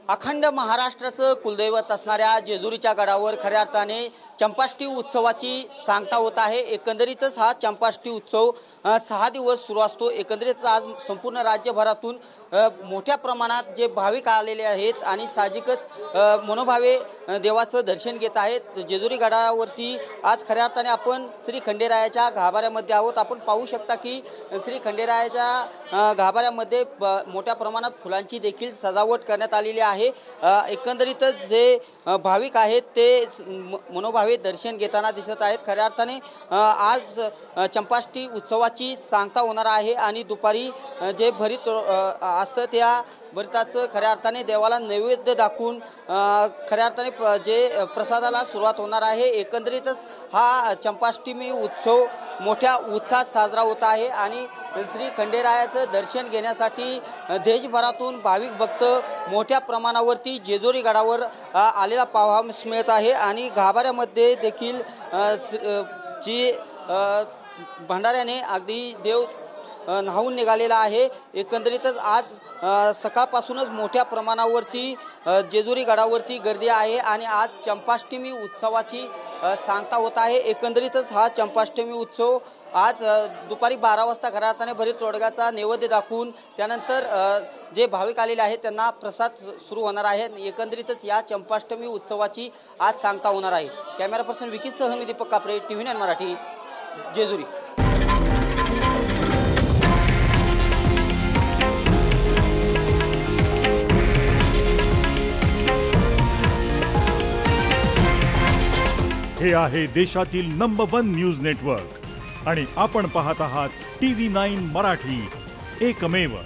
अखंड महाराष्ट्राचं कुलदैवत असणाऱ्या जेजुरीच्या गडावर खऱ्या अर्थाने चंपाष्टमी उत्सवाची सांगता होत आहे। एकंदरीतच हा चंपाष्टमी उत्सव 6 दिवस सुरू असतो। एकंदरीतच आज संपूर्ण राज्यभरातून मोठ्या प्रमाणात जे भाविक आलेले आहेत आणि साहजिकच मनोभावे देवाचं दर्शन घेत आहेत। जेजुरी गडावरती आज खऱ्या अर्थाने आपण श्री खंडेरायाच्या गाभाऱ्यामध्ये आहोत। आपण पाहू शकता की श्री खंडेरायाच्या गाभाऱ्यामध्ये मोठ्या प्रमाणात फुलांची देखील सजावट करण्यात आलेली आहे। एकंदरीतच जे भाविक आहेत ते मनोभावे दर्शन घेताना दिसत आहेत। खऱ्या अर्थाने आज चंपाष्टमी उत्सवाची सांगता होणार आहे आणि दुपारी जे भरीत असतं त्या भरिताचं खऱ्या अर्थाने देवाला नैवेद्य दाखवून खऱ्या अर्थाने जे प्रसादाला सुरुवात होणार आहे। एकंदरीतच हा चंपाष्टमी उत्सव मोठ्या उत्साहात साजरा होत आहे आणि श्री खंडेरायाचं दर्शन घेण्यासाठी देशभरातून भाविक भक्त मोठ्या प्रमाणावरती जेजुरी गडावर आलेला पाहावयास मिळत आहे आणि गाभाऱ्यामध्ये देखील जी भंडाऱ्याने अगदी देव न्हावून निघालेला आहे। एकंदरीतच आज सकाळपासूनच मोठ्या प्रमाणावरती जेजुरी गडावरती गर्दी आहे आणि आज चंपाष्टमी उत्सवाची सांगता होत आहे। एकंदरीतच हा चंपाष्टमी उत्सव आज दुपारी 12 वाजता खऱ्या अर्थाने भरीत रोडगाचा नैवेद्य दाखवून त्यानंतर जे भाविक आलेले आहेत त्यांना प्रसाद सुरू होणार आहे। एकंदरीतच या चंपाष्टमी उत्सवाची आज सांगता होणार आहे। कॅमेरा पर्सन विकीसह मी दीपक कापरे, TV9 मराठी, जेजुरी। हे आहे देशातील नंबर 1 न्यूज नेटवर्क आणि आपण पाहत आहात TV9 मराठी, एकमेव।